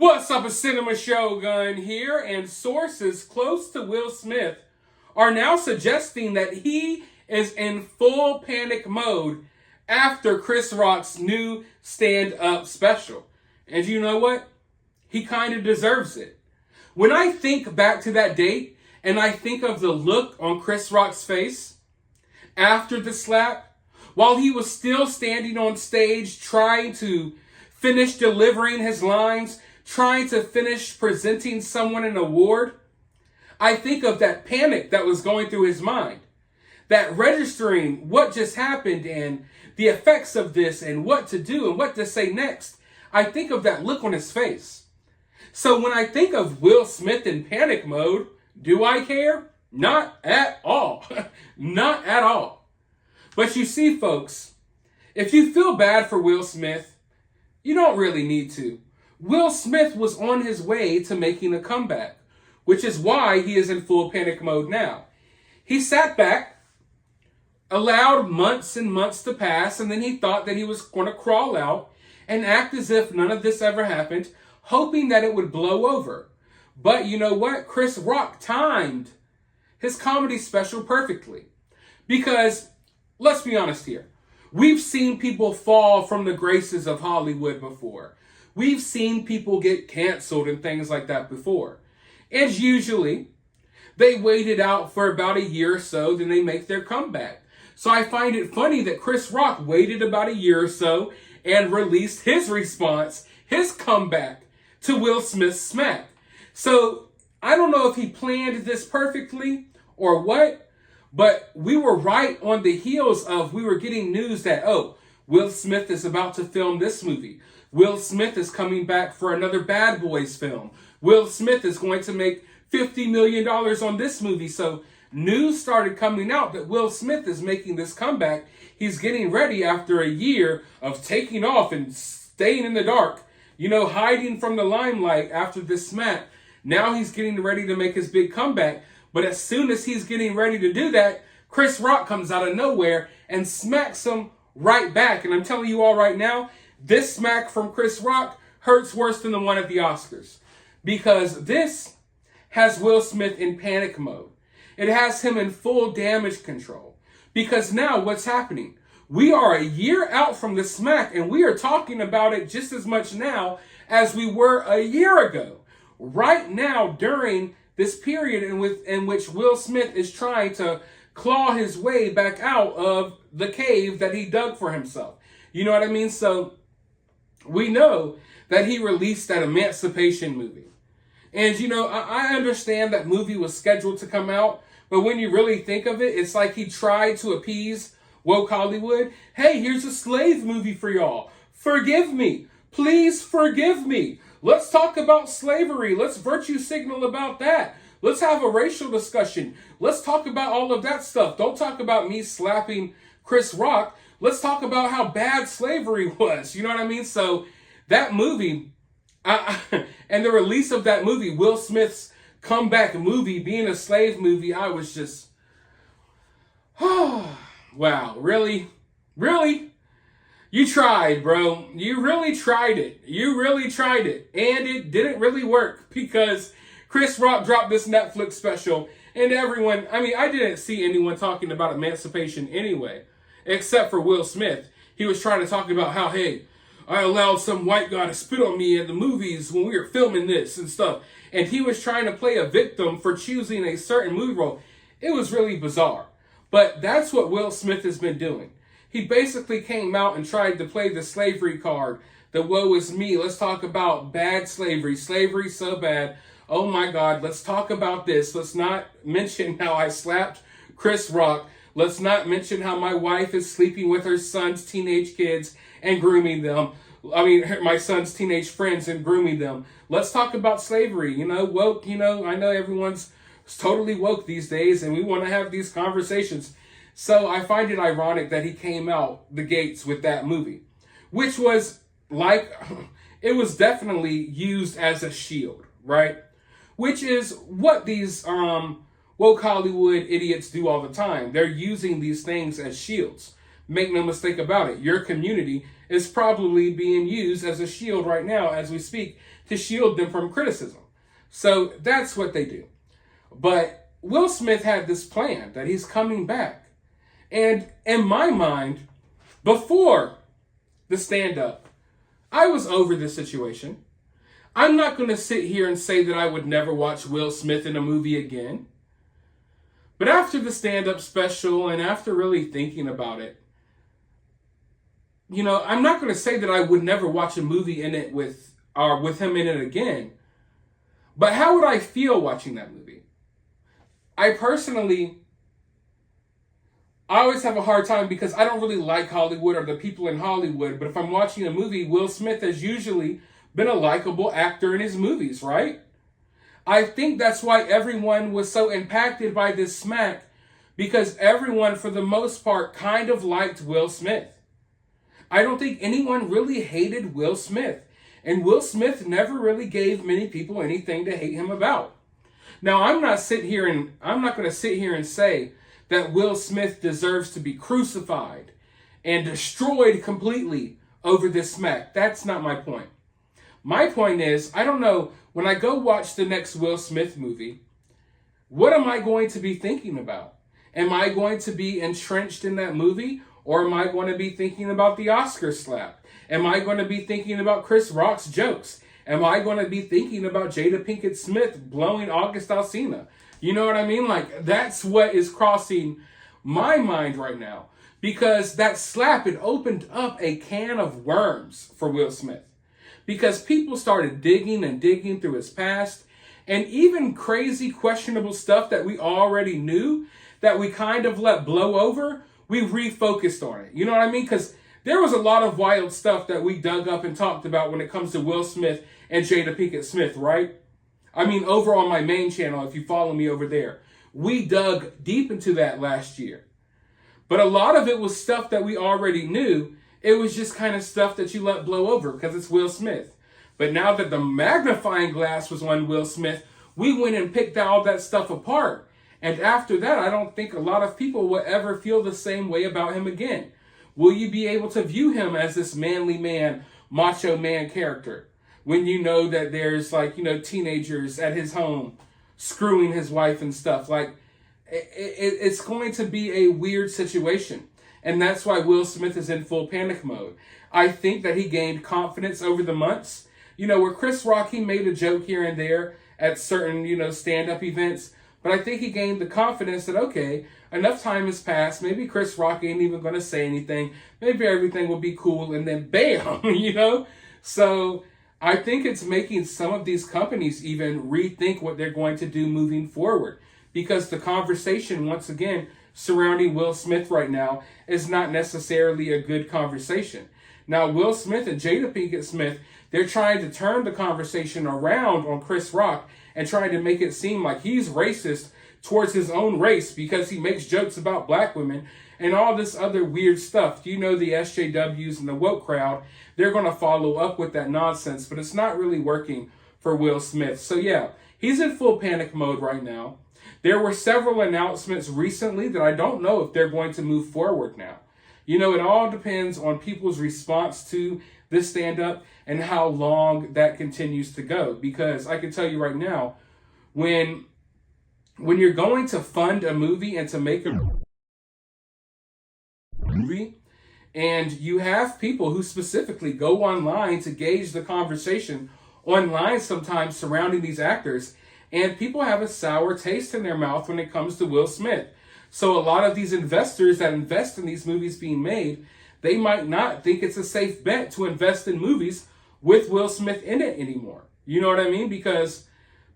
What's up, a Cinema Shogun here, and sources close to Will Smith are now suggesting that he is in full panic mode after Chris Rock's new stand-up special. And you know what? He kind of deserves it. When I think back to that date, and I think of the look on Chris Rock's face after the slap, while he was still standing on stage trying to finish delivering his lines, trying to finish presenting someone an award, I think of that panic that was going through his mind. That registering what just happened and the effects of this and what to do and what to say next. I think of that look on his face. So when I think of Will Smith in panic mode, do I care? Not at all. Not at all. But you see, folks, if you feel bad for Will Smith, you don't really need to. Will Smith was on his way to making a comeback, which is why he is in full panic mode now. He sat back, allowed months and months to pass, and then he thought that he was going to crawl out and act as if none of this ever happened, hoping that it would blow over. But you know what? Chris Rock timed his comedy special perfectly. Because, let's be honest here, we've seen people fall from the graces of Hollywood before. We've seen people get canceled and things like that before. And usually, they waited out for about a year or so, then they make their comeback. So I find it funny that Chris Rock waited about a year or so and released his response, his comeback to Will Smith's smack. So I don't know if he planned this perfectly or what, but we were right on the heels of, we were getting news that, oh, Will Smith is about to film this movie. Will Smith is coming back for another Bad Boys film. Will Smith is going to make $50 million on this movie. So news started coming out that Will Smith is making this comeback. He's getting ready after a year of taking off and staying in the dark, hiding from the limelight after this smack. Now he's getting ready to make his big comeback. But as soon as he's getting ready to do that, Chris Rock comes out of nowhere and smacks him right back. And I'm telling you all right now, this smack from Chris Rock hurts worse than the one at the Oscars. Because this has Will Smith in panic mode. It has him in full damage control. Because now what's happening? We are a year out from the smack, and we are talking about it just as much now as we were a year ago. Right now, during this period in which Will Smith is trying to claw his way back out of the cave that he dug for himself. You know what I mean? So we know that he released that Emancipation movie. And, I understand that movie was scheduled to come out, but when you really think of it, it's like he tried to appease woke Hollywood. Hey, here's a slave movie for y'all. Forgive me. Please forgive me. Let's talk about slavery. Let's virtue signal about that. Let's have a racial discussion. Let's talk about all of that stuff. Don't talk about me slapping Chris Rock. Let's talk about how bad slavery was. You know what I mean? So that movie, and the release of that movie, Will Smith's comeback movie, being a slave movie, I was just, wow, really? Really? You tried, bro. You really tried it. You really tried it. And it didn't really work because Chris Rock dropped this Netflix special and everyone, I didn't see anyone talking about Emancipation anyway, except for Will Smith. He was trying to talk about how, hey, I allowed some white guy to spit on me in the movies when we were filming this and stuff. And he was trying to play a victim for choosing a certain movie role. It was really bizarre. But that's what Will Smith has been doing. He basically came out and tried to play the slavery card. The woe is me. Let's talk about bad slavery. Slavery so bad. Oh my God, let's talk about this. Let's not mention how I slapped Chris Rock. Let's not mention how my wife is sleeping with her son's teenage kids and grooming them. My son's teenage friends and grooming them. Let's talk about slavery. Woke, I know everyone's totally woke these days and we want to have these conversations. So I find it ironic that he came out the gates with that movie, which was it was definitely used as a shield, right? Which is what these woke Hollywood idiots do all the time. They're using these things as shields. Make no mistake about it. Your community is probably being used as a shield right now as we speak to shield them from criticism. So that's what they do. But Will Smith had this plan that he's coming back. And in my mind, before the stand-up, I was over this situation. I'm not going to sit here and say that I would never watch Will Smith in a movie again. But after the stand-up special and after really thinking about it, I'm not going to say that I would never watch a movie in it with him in it again. But how would I feel watching that movie? I always have a hard time because I don't really like Hollywood or the people in Hollywood. But if I'm watching a movie, Will Smith has usually been a likable actor in his movies, right? I think that's why everyone was so impacted by this smack, because everyone, for the most part, kind of liked Will Smith. I don't think anyone really hated Will Smith. And Will Smith never really gave many people anything to hate him about. Now, I'm not going to sit here and say that Will Smith deserves to be crucified and destroyed completely over this smack. That's not my point. My point is, I don't know, when I go watch the next Will Smith movie, what am I going to be thinking about? Am I going to be entrenched in that movie? Or am I going to be thinking about the Oscar slap? Am I going to be thinking about Chris Rock's jokes? Am I going to be thinking about Jada Pinkett Smith blowing August Alsina? You know what I mean? Like, that's what is crossing my mind right now. Because that slap, it opened up a can of worms for Will Smith. Because people started digging and digging through his past. And even crazy, questionable stuff that we already knew, that we kind of let blow over, we refocused on it. You know what I mean? Because there was a lot of wild stuff that we dug up and talked about when it comes to Will Smith and Jada Pinkett Smith, right? I mean, over on my main channel, if you follow me over there, we dug deep into that last year. But a lot of it was stuff that we already knew. It was just kind of stuff that you let blow over because it's Will Smith. But now that the magnifying glass was on Will Smith, we went and picked all that stuff apart. And after that, I don't think a lot of people will ever feel the same way about him again. Will you be able to view him as this manly man, macho man character when you know that there's teenagers at his home screwing his wife and stuff? Like, it's going to be a weird situation. And that's why Will Smith is in full panic mode. I think that he gained confidence over the months. Where Chris Rock, he made a joke here and there at certain, stand-up events. But I think he gained the confidence that, okay, enough time has passed. Maybe Chris Rock ain't even going to say anything. Maybe everything will be cool. And then bam, So I think it's making some of these companies even rethink what they're going to do moving forward. Because the conversation, once again, surrounding Will Smith right now is not necessarily a good conversation. Now, Will Smith and Jada Pinkett Smith, they're trying to turn the conversation around on Chris Rock and trying to make it seem like he's racist towards his own race because he makes jokes about black women and all this other weird stuff. The SJWs and the woke crowd, they're going to follow up with that nonsense, but it's not really working for Will Smith. So yeah, he's in full panic mode right now. There were several announcements recently that I don't know if they're going to move forward now. It all depends on people's response to this stand-up and how long that continues to go. Because I can tell you right now, when you're going to fund a movie and to make a movie, and you have people who specifically go online to gauge the conversation online sometimes surrounding these actors, and people have a sour taste in their mouth when it comes to Will Smith. So a lot of these investors that invest in these movies being made, they might not think it's a safe bet to invest in movies with Will Smith in it anymore. You know what I mean? Because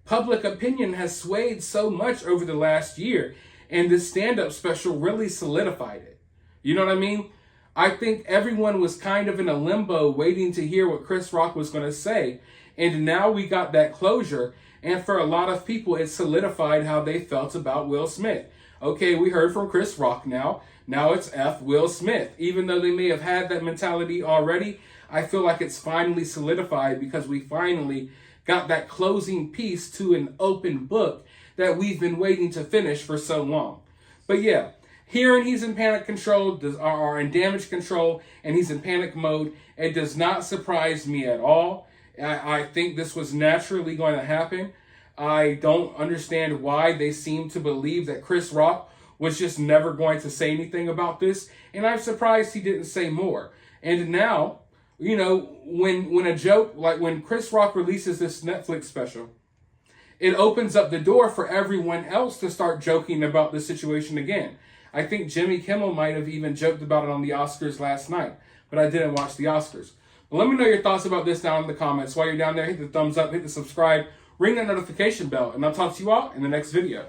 public opinion has swayed so much over the last year, and this stand-up special really solidified it. You know what I mean? I think everyone was kind of in a limbo waiting to hear what Chris Rock was going to say, and now we got that closure, and for a lot of people, it solidified how they felt about Will Smith. Okay, we heard from Chris Rock now. Now it's F Will Smith. Even though they may have had that mentality already, I feel like it's finally solidified because we finally got that closing piece to an open book that we've been waiting to finish for so long. But yeah, hearing he's in panic control, or in damage control, and he's in panic mode, it does not surprise me at all. I think this was naturally going to happen. I don't understand why they seem to believe that Chris Rock was just never going to say anything about this, and I'm surprised he didn't say more. And now, you know, when a joke, like when Chris Rock releases this Netflix special, it opens up the door for everyone else to start joking about the situation again. I think Jimmy Kimmel might have even joked about it on the Oscars last night, but I didn't watch the Oscars. But let me know your thoughts about this down in the comments. While you're down there, hit the thumbs up, hit the subscribe, ring that notification bell, and I'll talk to you all in the next video.